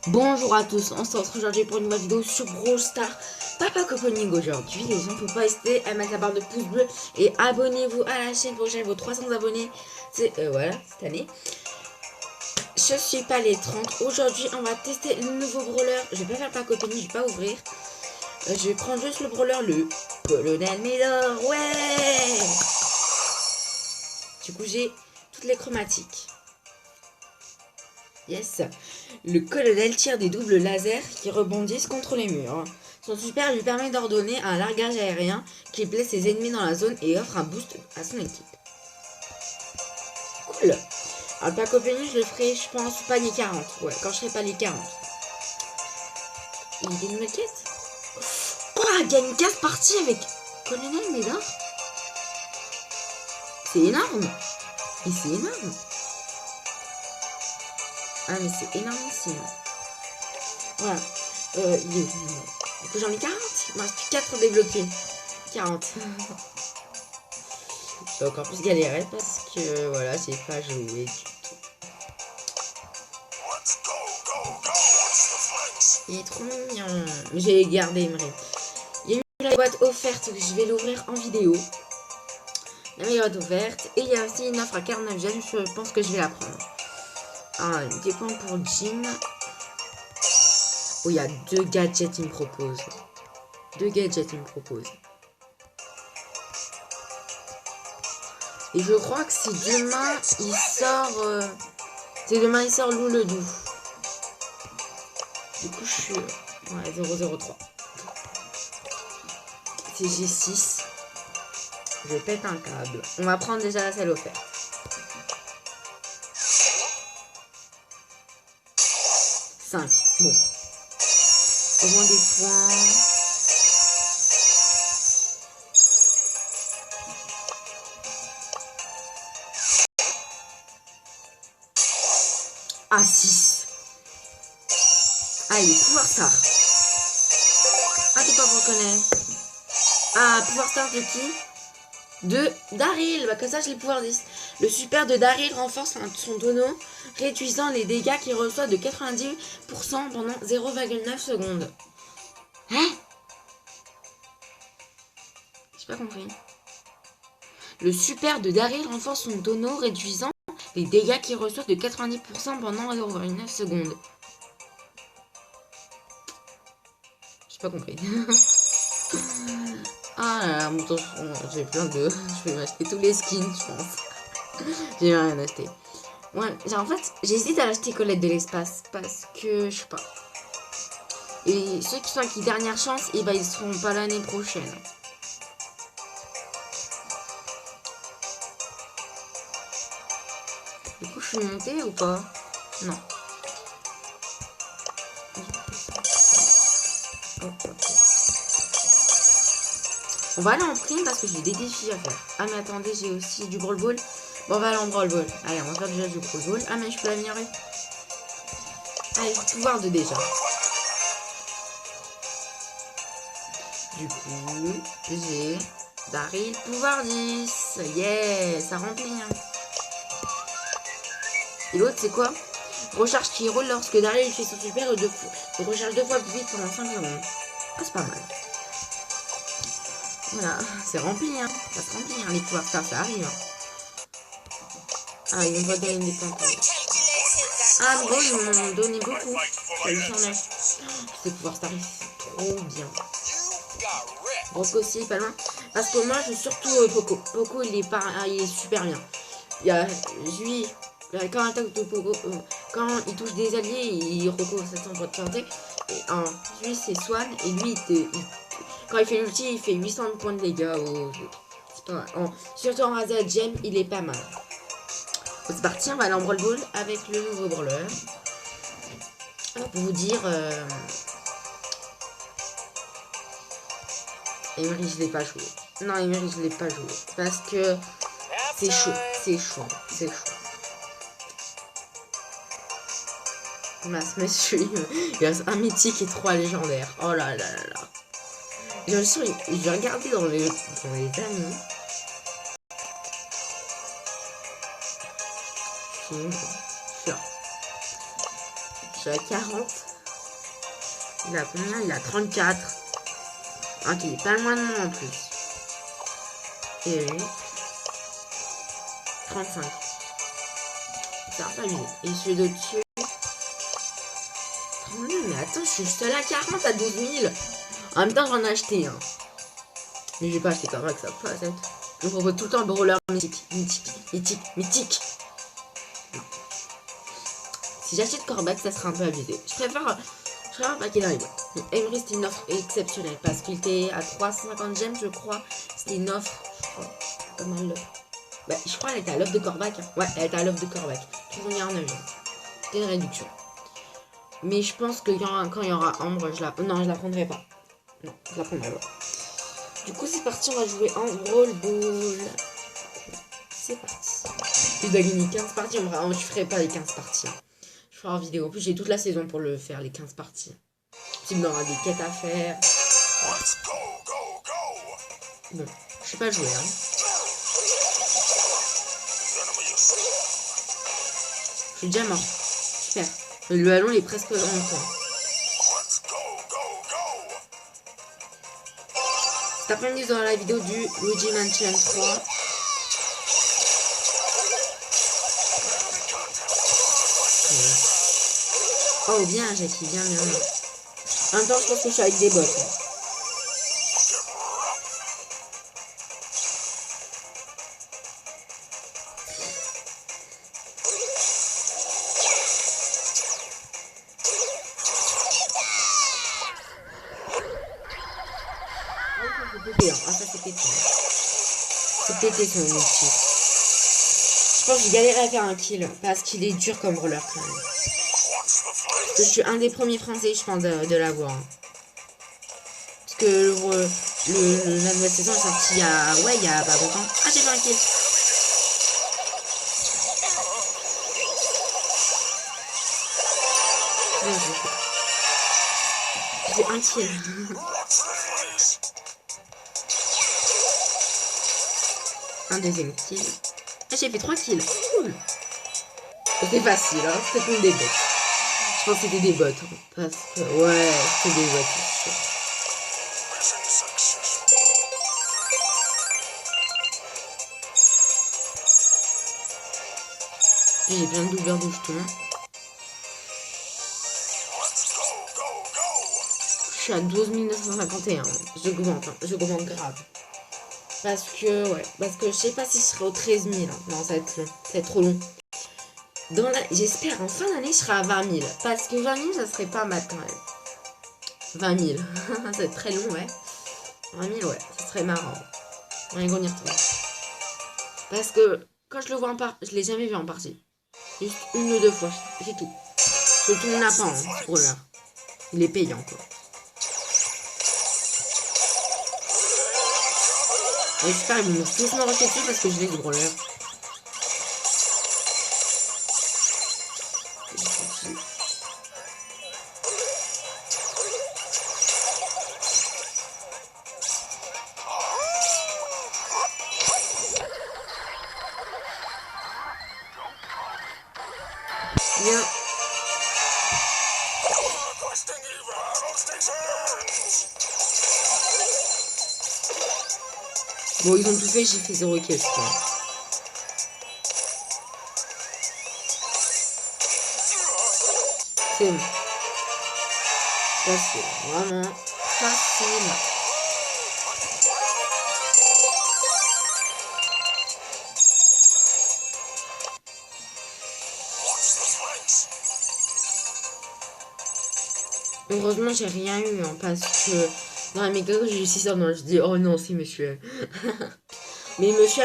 Bonjour à tous, on se retrouve aujourd'hui pour une nouvelle vidéo sur Brawl Stars. Papa Coconing aujourd'hui, les gens, faut pas hésiter à mettre la barre de pouce bleu et abonnez-vous à la chaîne pour que j'aille vos 300 abonnés. C'est voilà, cette année. Je suis pas les 30. Aujourd'hui, on va tester le nouveau brawler. Je vais pas faire Papa Coconing, je vais pas ouvrir. Je vais prendre juste le brawler, le Colonel Médor. Ouais. Du coup, j'ai toutes les chromatiques. Yes. Le colonel tire des doubles lasers qui rebondissent contre les murs. Son super lui permet d'ordonner un largage aérien qui blesse ses ennemis dans la zone et offre un boost à son équipe. Cool. Alors, le pack opening, je le ferai, je pense, palier 40. Ouais, quand je serai palier 40. Il y a des nouvelles quêtes. Oh, il y a une carte partie avec Colonel Médor. C'est énorme. Et c'est énorme. Ah, mais c'est énorme ici. Voilà. Il est où? Du coup, j'en ai 40. Il m'en reste 4 débloqués. 40. Je vais encore plus galérer parce que voilà, j'ai pas joué du tout. Il est trop mignon. J'ai gardé Emery. Il y a eu la boîte offerte que je vais l'ouvrir en vidéo. La meilleure boîte offerte. Et il y a aussi une offre à 49 gemmes. Je pense que je vais la prendre. Ah, des points pour Jean. Oh, il y a 2 gadgets, il me propose. 2 gadgets, il me propose. Et je crois que c'est demain, il sort... c'est demain, il sort Lou le Doux. Du coup, je suis... Ouais, 003. C'est G6. Je pète un câble. On va prendre déjà la selle offerte. 5. Bon. Au moins des points. Ah, 6. Allez, pouvoir star. Ah, t'es pas reconnaît. Ah, pouvoir star de qui? De Daryl. Bah, comme ça, j'ai le pouvoir 10. Le super de Daryl renforce son tonneau, réduisant les dégâts qu'il reçoit de 90% pendant 0,9 secondes. Hein? J'ai pas compris. Le super de Daryl renforce son tonneau, réduisant les dégâts qu'il reçoit de 90% pendant 0,9 secondes. J'ai pas compris. Ah là là, mon temps, j'ai plein de... Je vais m'acheter tous les skins, je pense. J'ai rien acheté. Ouais, en fait, j'hésite à acheter Colette de l'espace parce que, je sais pas. Et ceux qui sont avec les dernières chances, et bah, ils seront pas l'année prochaine. Du coup, je suis montée ou pas? Non. On va aller en prime parce que j'ai des défis à faire. Ah, mais attendez, j'ai aussi du Brawl Ball. Bon, on va aller en Brawl Ball. Allez, on va faire déjà du Brawl Ball. Ah, mais je peux l'améliorer. Allez, pouvoir de déjà. Du coup, j'ai Daryl pouvoir 10. Yeah, ça remplit. Hein. Et l'autre, c'est quoi? Recharge qui roule lorsque Daryl fait son super de recharge 2 fois plus vite pendant 5 secondes. Ah, c'est pas mal. Voilà, c'est rempli. Hein. Ça se remplit. Hein. Les pouvoirs stars, ça arrive. Hein. Ah, ils vont pas donner des points. Ah, mais bon, ils m'ont donné beaucoup. Ça lui s'en est. Ces pouvoirs stars, c'est trop bien. Rocco aussi, pas loin. Parce que moi, je suis surtout Poco. Poco, il est super bien. Il y a lui, quand il attaque de Poco, quand il touche des alliés, il Rocco 700 points de santé. Et lui, c'est Swan. Et lui, quand il fait l'ulti, il fait 800 points de dégâts. Surtout en Razak Gem, il est pas mal. C'est parti, on va aller en Brawl Ball avec le nouveau brawler. Pour vous dire... Emery, je l'ai pas joué. Non, Emery, je l'ai pas joué. Parce que c'est chaud. C'est chaud. C'est chaud. Mince, monsieur. Il reste un mythique et 3 légendaires. Oh là là là là. J'ai regardé dans les amis. Je suis à 40. Il a combien? Il a 34. Ok, il est pas loin de moi en plus. Et lui, 35. Ça va pas lui. Et celui d'au-dessus, 32. Mais attends, je suis le seul à 40 à 12 000. En même temps, j'en ai acheté un. Mais j'ai pas acheté comme ça que ça passe. Je me propose tout le temps brawler mythique, mythique, mythique, mythique. Non. Si j'achète Corbac, ça sera un peu abusé. Je préfère un paquet dans les boîtes. Emery, c'était une offre exceptionnelle parce qu'il était à 350 gemmes, je crois. C'était une offre, je crois, pas mal. Bah, je crois qu'elle était à l'offre de Corbac. Hein. Ouais, elle était à l'offre de Corbac. 349 gemmes. C'était une réduction. Mais je pense que quand il y aura Ambre, non, je la prendrai pas. Non, je la prendrai pas. Du coup, c'est parti, on va jouer en Brawl Ball. C'est parti. Je dois gagner 15 parties. Je ferai pas les 15 parties. Hein. Je ferai en vidéo. En plus, j'ai toute la saison pour le faire, les 15 parties. Il y aura des quêtes à faire. Bon, je sais pas jouer. Hein. Je suis déjà mort. Super. Le ballon est presque en temps. Cet après-midi, dans la vidéo du Luigi Mansion 3. Oh, bien, Jackie, bien. En même temps, je pense que je suis avec des bots. Hein. Ah, ça c'est pété. C'est pété son ulti. Je pense que j'ai galéré à faire un kill parce qu'il est dur comme roller quand même. Je suis un des premiers français, je pense, de l'avoir. Hein. Parce que la nouvelle saison est sortie il y a pas longtemps. Ah, j'ai fait un kill. J'ai un kill. Un deuxième kill. Ah, j'ai fait 3 kills. Cool. C'était facile, hein. C'était comme des bots. Je pense que c'était des bots. Hein. Parce que, ouais, c'était des bots. J'ai plein de doubleurs de jetons. Je suis à 12 951. J'augmente grave. Parce que je sais pas si je serai aux 13 000. Hein. Non, ça va être long. Ça va être trop long. J'espère en fin d'année, je serai à 20 000. Parce que 20 000, ça serait pas mal quand même. 20 000. Ça va être très long, ouais. 20 000, ouais. Ça serait marrant. On va y retourner. Parce que quand je le vois en partie, je l'ai jamais vu en partie. Juste une ou deux fois, c'est tout. Tout le monde n'a pas, hein, ce brawler. Il est payant, quoi. J'espère qu'ils vont tous me rusher dessus parce que je l'ai du brawler. Bien. Bon, ils ont tout fait, j'ai fait 0 kill, je crois. C'est bon. Facile, vraiment facile. Heureusement, j'ai rien eu, hein, parce que dans la méga, j'ai eu 6 heures, non, je dis, oh non, c'est monsieur. Mais monsieur,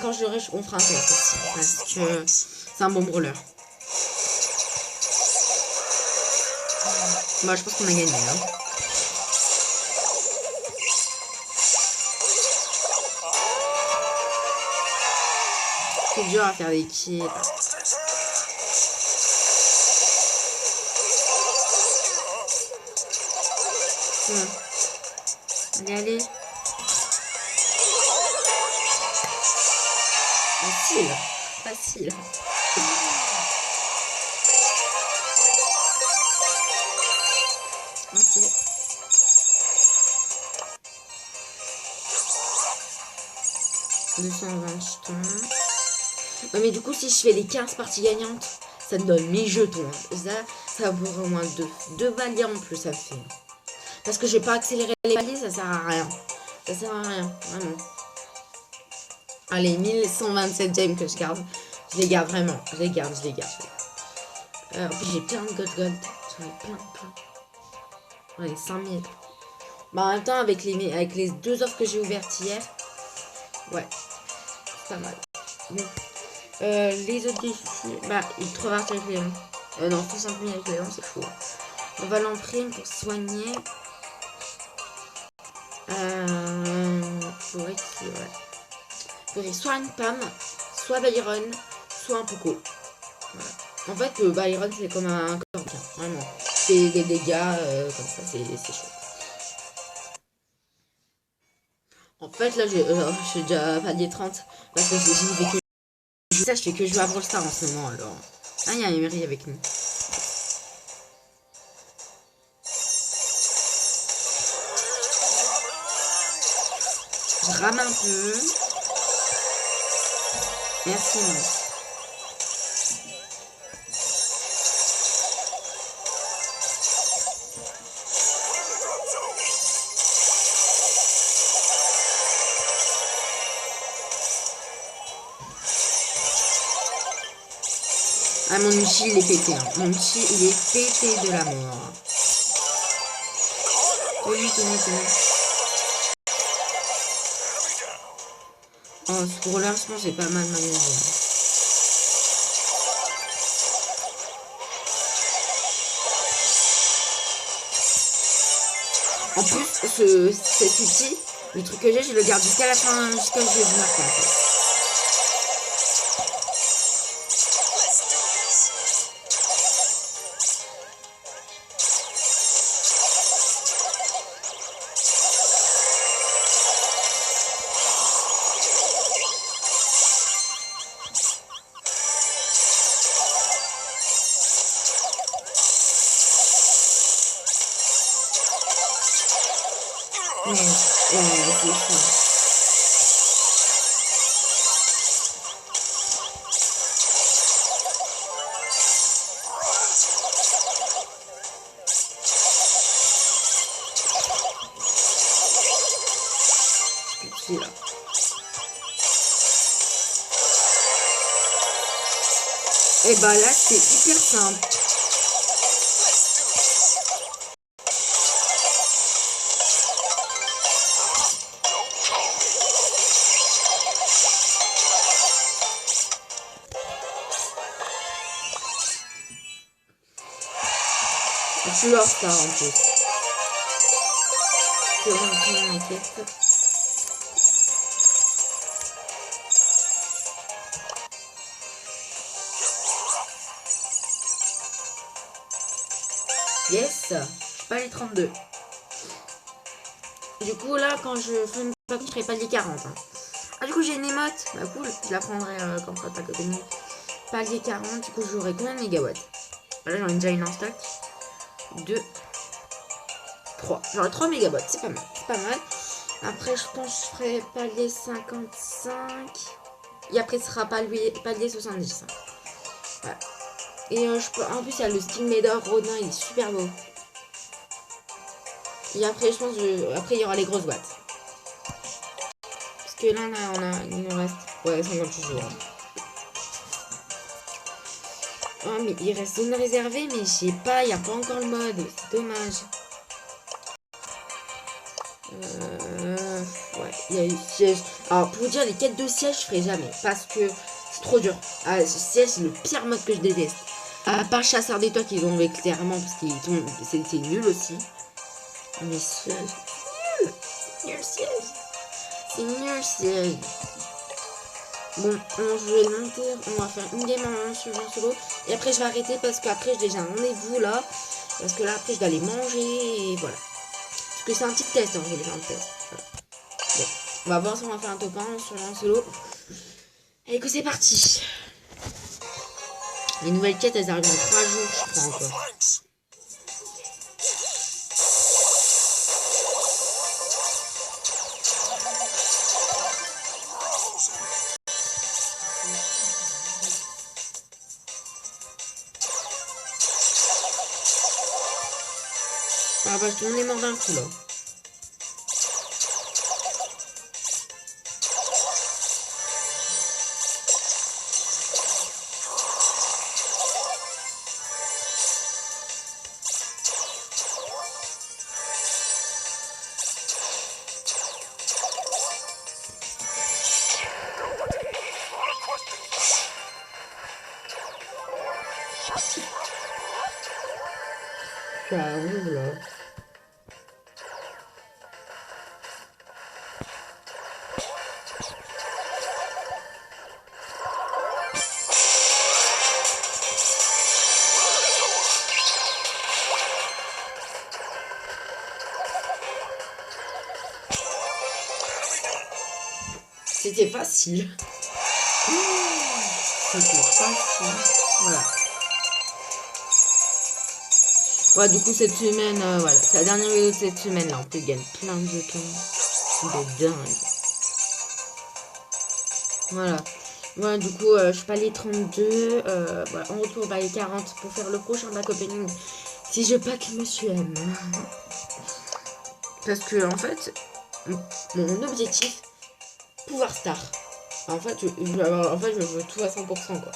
quand je l'aurai, on fera un test aussi, parce que c'est un bon brawler. Moi, je pense qu'on a gagné, hein. C'est dur à faire des kills. Allez. Facile. Ok. 220 jetons. Ouais, mais du coup, si je fais les 15 parties gagnantes, ça me donne mes jetons. Ça vaut au moins 2 paliers en plus, ça fait. Parce que je vais pas accélérer les paliers, ça sert à rien. Ça sert à rien, vraiment. Allez, 1127 gemmes que je garde. Je les garde vraiment. Je les garde. En plus, j'ai plein de gold. J'en ai plein. J'en ai 5000. Bah, en même temps, avec les 2 offres que j'ai ouvertes hier, ouais, c'est pas mal. Bon. Les autres défis, bah, ils te repartent avec Léon. Non, 60 000 avec Léon, c'est fou. On va l'emprime pour soigner. Faudrait qu'il, ouais. Faudrait soit une Pam, soit Byron, soit un Poco. Voilà. En fait, Byron, c'est comme un corbeau, vraiment. C'est des dégâts comme ça, c'est chaud. En fait, là, je suis déjà pas des 30 parce que je fais que jouer à Brawl Stars en ce moment, alors. Ah, il y a Emery avec nous. Je rame un peu. Merci, non. Ah, mon Uchi, il est pété. Hein. Mon Uchi, il est pété de la mort. Tenez. Oh, ce gros-là, je pense que c'est pas mal manœuvré. En plus, cet outil, le truc que j'ai, je le garde jusqu'à la fin, jusqu'à ce que je marque en fait. Mais, c'est fou. Là. Et bah là c'est hyper simple. Je suis hors star en plus. C'est bon, je m'inquiète. Yes, pas les 32. Du coup là quand je fais une partie je ferai pas les 40. Hein. Ah du coup j'ai une émote. Bah cool, je la prendrai comme pas copine. Palier 40, du coup j'aurai combien de mégawatts? Là j'en ai déjà une en stock. 2, 3. J'aurai 3 mégawatts, c'est pas mal. C'est pas mal. Après je pense que je ferai palier 55. Et après ce sera palier 70. Voilà. Et en plus il y a le Sting Medor Rodin, il est super beau. Et après je pense après il y aura les grosses boîtes. Parce que là il nous reste 50 jours. Oh mais il reste zone réservée mais je sais pas, il n'y a pas encore le mode, c'est dommage. Ouais, il y a eu siège. Alors pour vous dire les quêtes de siège je ferai jamais parce que c'est trop dur. Ah ce siège c'est le pire mode que je déteste. À part chasseur d'étoiles qu'ils ont enlevé clairement parce qu'ils c'était nul aussi. Mais siège. Nul siège. C'est nul siège. Bon, je vais le monter, on va faire une game en solo. Et après je vais arrêter parce qu'après j'ai déjà un rendez-vous là. Parce que là après je dois aller manger et voilà. Parce que c'est un petit test, hein, je vais faire un test. Voilà. Bon, on va voir si on va faire un top 1 sur un solo. Allez que c'est parti. Les nouvelles quêtes elles arrivent dans 3 jours je crois encore. Ah bah tout le monde est mort d'un coup là. J'arrive là. C'était facile. C'était facile. Voilà. Ouais, du coup, cette semaine, voilà, c'est la dernière vidéo de cette semaine là. On peut gagner plein de jetons. De dingue. Voilà. Voilà, du coup, je suis pas les 32. Voilà, on retourne les 40 pour faire le prochain back opening. Si je pack Monsieur M. Parce que, en fait, mon objectif, pouvoir star. En fait, je veux tout à 100%, quoi.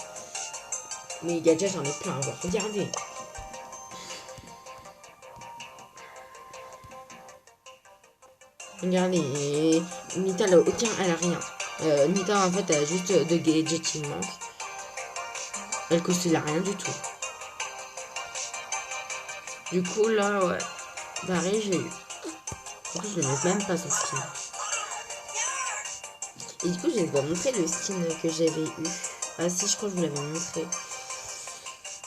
Mais gadgets, j'en ai plein à voir. Regardez. Regardez. Nita, elle a aucun, elle a rien. Nita, en fait, elle a juste de gadgets qui manquent. Elle costule à rien du tout. Du coup, là, ouais. Pareil, j'ai eu. Du coup, je ne mets même pas son skin. Et du coup, je vais vous montrer le skin que j'avais eu. Ah si, je crois que je vous l'avais montré.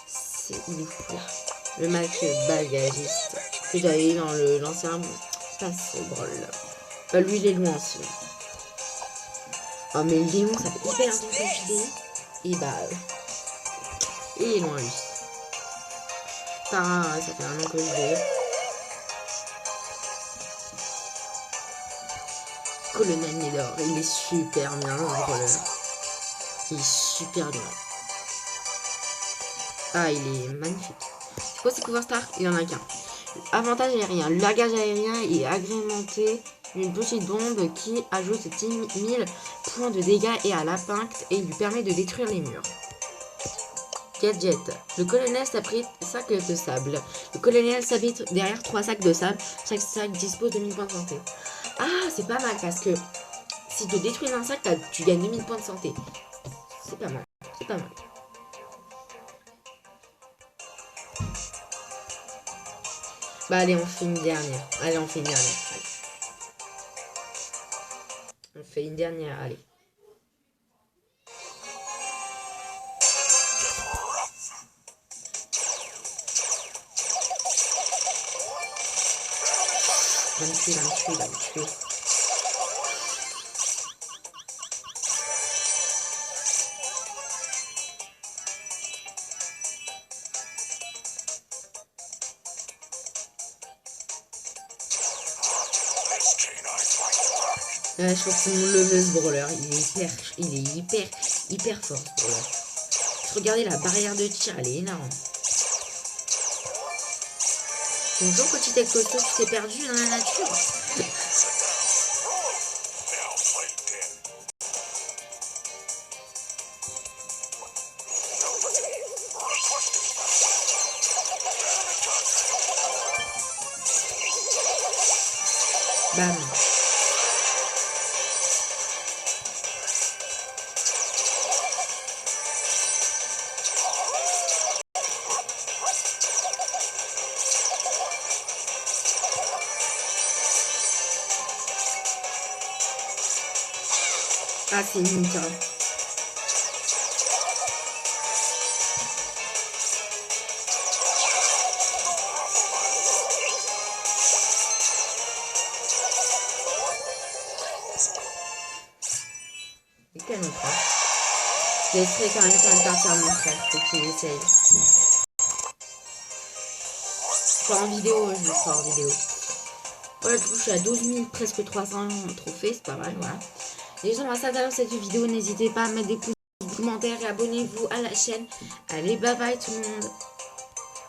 C'est il est fou. Le Mac bagagiste que j'avais eu dans l'ancien passe brawl. Bah lui, il est loin aussi. Ah mais Léon, ça fait hyper longtemps que je l'ai. Et bah, il est loin lui. Tara, ça fait un an que je l'ai. Colonel Nidor, il est super bien en brawler. Il est super bien. Ah, il est magnifique. C'est quoi ces pouvoirs star? Il y en a qu'un. Avantage aérien. Le largage aérien est agrémenté d'une petite bombe qui ajoute 10 000 points de dégâts et à l'impact et lui permet de détruire les murs. Gadget. Le colonel s'abrite sac de sable. Le colonel s'habite derrière 3 sacs de sable. Chaque sac dispose de 1000 points de santé. Ah, c'est pas mal parce que si tu détruis un sac, tu gagnes 2000 points de santé. C'est pas mal. C'est pas mal. Bah allez, on fait une dernière. Allez, on fait une dernière. Allez. On fait une dernière, allez. Va me tuer. Je pense que c'est mon leveuse brawler. Il est hyper fort ce brawler. Regardez la barrière de tir, elle est énorme. Bonjour petit costaud, tu t'es perdu dans la nature. Bam. Ah, c'est Nita. Et quel mon frère? Je laisserai quand même partir à mon frère, faut qu'il essaye. Pas en vidéo, je le ferai en vidéo. Voilà, du coup, je suis à 12 000, presque 300 trophées, c'est pas mal, voilà. Les gens, ça dans cette vidéo, n'hésitez pas à mettre des pouces, des commentaires et abonnez-vous à la chaîne. Allez, bye bye tout le monde.